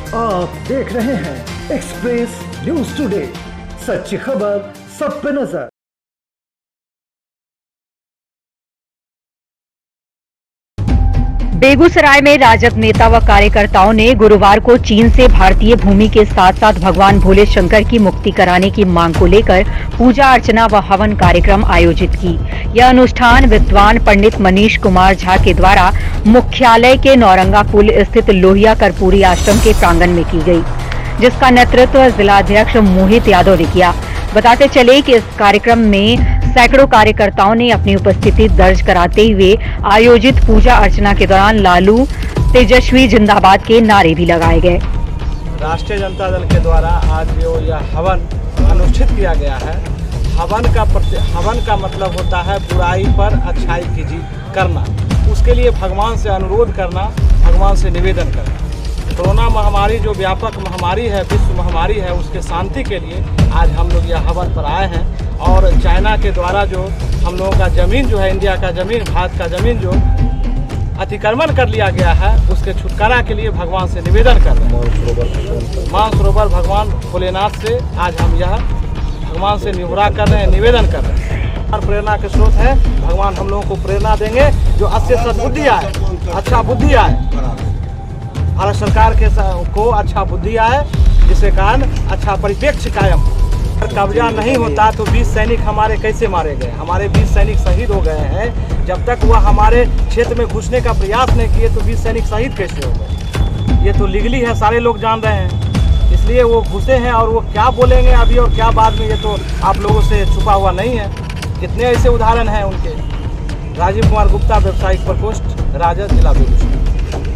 आप देख रहे हैं एक्सप्रेस न्यूज टुडे, सच्ची खबर सब पे नजर। बेगूसराय में राजद नेता व कार्यकर्ताओं ने गुरुवार को चीन से भारतीय भूमि के साथ साथ भगवान भोले शंकर की मुक्ति कराने की मांग को लेकर पूजा अर्चना व हवन कार्यक्रम आयोजित की। यह अनुष्ठान विद्वान पंडित मनीष कुमार झा के द्वारा मुख्यालय के नौरंगा पुल स्थित लोहिया कर्पूरी आश्रम के प्रांगण में की गई, जिसका नेतृत्व जिलाध्यक्ष मोहित यादव ने किया। बताते चले कि इस कार्यक्रम में सैकड़ों कार्यकर्ताओं ने अपनी उपस्थिति दर्ज कराते हुए आयोजित पूजा अर्चना के दौरान लालू तेजस्वी जिंदाबाद के नारे भी लगाए गए। राष्ट्रीय जनता दल के द्वारा आज जो यह हवन अनुष्ठित किया गया है, हवन का मतलब होता है बुराई पर अच्छाई की करना। उसके लिए भगवान से अनुरोध करना, भगवान से निवेदन करना। कोरोना महामारी जो व्यापक महामारी है, विश्व महामारी है, उसके शांति के लिए आज हम लोग यह हवन पर आए हैं। और चाइना के द्वारा जो हम लोगों का ज़मीन जो है, इंडिया का ज़मीन, भारत का ज़मीन जो अतिक्रमण कर लिया गया है, उसके छुटकारा के लिए भगवान से निवेदन कर रहे हैं। मानसरोवर भगवान भोलेनाथ से आज हम यह भगवान से निहोरा कर रहे हैं, निवेदन कर रहे हैं। और प्रेरणा के स्रोत है, भगवान हम लोगों को प्रेरणा देंगे, जो अच्छे सद्बुद्धि आए, अच्छा बुद्धि आए, भारत सरकार के को अच्छा बुद्धि आए, जिसके कारण अच्छा परिप्रेक्ष्य कायम। अगर कब्जा नहीं होता तो 20 सैनिक हमारे कैसे मारे गए? हमारे 20 सैनिक शहीद हो गए हैं। जब तक वह हमारे क्षेत्र में घुसने का प्रयास नहीं किए तो 20 सैनिक शहीद कैसे हो गए? ये तो लीगली है, सारे लोग जान रहे हैं, इसलिए वो घुसे हैं। और वो क्या बोलेंगे अभी और क्या बाद में, ये तो आप लोगों से छुपा हुआ नहीं है। कितने ऐसे उदाहरण हैं उनके। राजीव कुमार गुप्ता, व्यवसायिक प्रकोष्ठ, राजद, जिला बेगूसराय।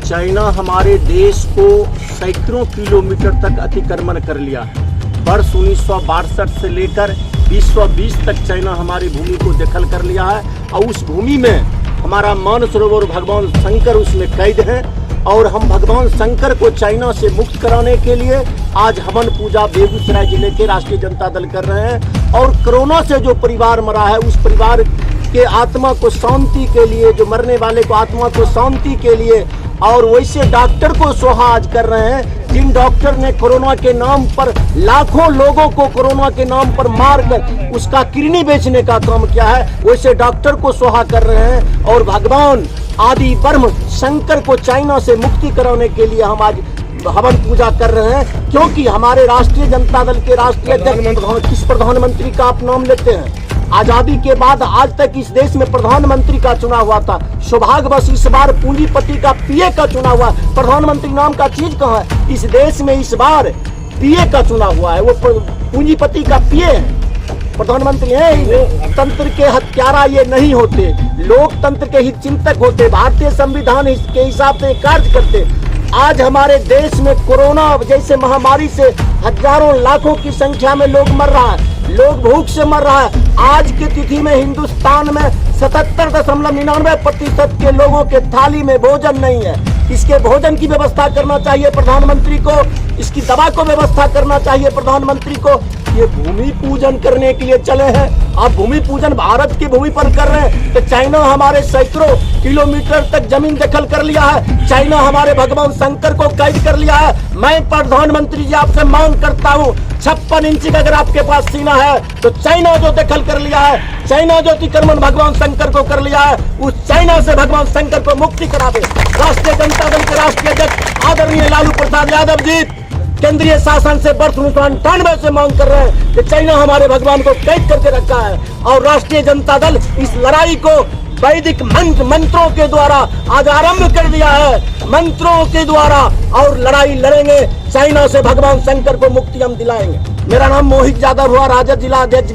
चाइना हमारे देश को सैकड़ों किलोमीटर तक अतिक्रमण कर लिया है। वर्ष 1962 से लेकर 2020 तक चाइना हमारी भूमि को दखल कर लिया है और उस भूमि में हमारा मानसरोवर भगवान शंकर उसमें कैद है। और हम भगवान शंकर को चाइना से मुक्त कराने के लिए आज हवन पूजा बेगूसराय जिले के राष्ट्रीय जनता दल कर रहे हैं। और कोरोना से जो परिवार मरा है, उस परिवार के आत्मा को शांति के लिए, जो मरने वाले को आत्मा को शांति के लिए, और वैसे डॉक्टर को सोहाज कर रहे हैं जिन डॉक्टर ने कोरोना के नाम पर लाखों लोगों को कोरोना के नाम पर मारकर उसका किडनी बेचने का काम किया है, वैसे डॉक्टर को सोहा कर रहे हैं। और भगवान आदि ब्रह्म शंकर को चाइना से मुक्ति कराने के लिए हम आज हवन पूजा कर रहे हैं। क्योंकि हमारे राष्ट्रीय जनता दल के राष्ट्रीय अध्यक्ष किस प्रधानमंत्री का आप नाम लेते हैं? आजादी के बाद आज तक इस देश में प्रधानमंत्री का चुनाव हुआ था। सौभाग्यवश इस बार पूंजीपति का पीए का चुनाव हुआ। प्रधानमंत्री नाम का चीज कहाँ है? इस देश में इस बार पीए का चुनाव हुआ है, वो पूंजीपति का पीए है, प्रधानमंत्री है। तंत्र के हत्यारा ये नहीं होते, लोकतंत्र के हित चिंतक होते, भारतीय संविधान के हिसाब से कार्य करते। आज हमारे देश में कोरोना जैसे महामारी से हजारों लाखों की संख्या में लोग मर रहा है, लोग भूख से मर रहा है। आज की तिथि में हिंदुस्तान में 77.99% के लोगों के थाली में भोजन नहीं है। इसके भोजन की व्यवस्था करना चाहिए प्रधानमंत्री को, इसकी दवा को व्यवस्था करना चाहिए प्रधानमंत्री को। ये भूमि पूजन करने के लिए चले हैं। आप भूमि पूजन भारत की भूमि पर कर रहे हैं तो चाइना हमारे सैकड़ों किलोमीटर तक जमीन दखल कर लिया है। चाइना हमारे भगवान शंकर को कैद कर लिया है। मैं प्रधानमंत्री जी आपसे मांग करता हूँ, 56 इंच का अगर आपके पास सीना है तो चाइना जो दखल कर लिया है, चाइना जो अतिक्रमण भगवान शंकर को कर लिया है, उस चाइना से भगवान शंकर को मुक्ति करा दे। राष्ट्रीय जनता दल के राष्ट्रीय अध्यक्ष आदरणीय लालू प्रसाद यादव जी केंद्रीय शासन से वर्ष 1998 से मांग कर रहे हैं कि चाइना हमारे भगवान को कैद करके रखा है। और राष्ट्रीय जनता दल इस लड़ाई को वैदिक मंत्रों के द्वारा आज आरंभ कर दिया है, मंत्रों के द्वारा, और लड़ाई लड़ेंगे। चाइना से भगवान शंकर को मुक्ति हम दिलाएंगे। मेरा नाम मोहित यादव हुआ, राजद जिला अध्यक्ष।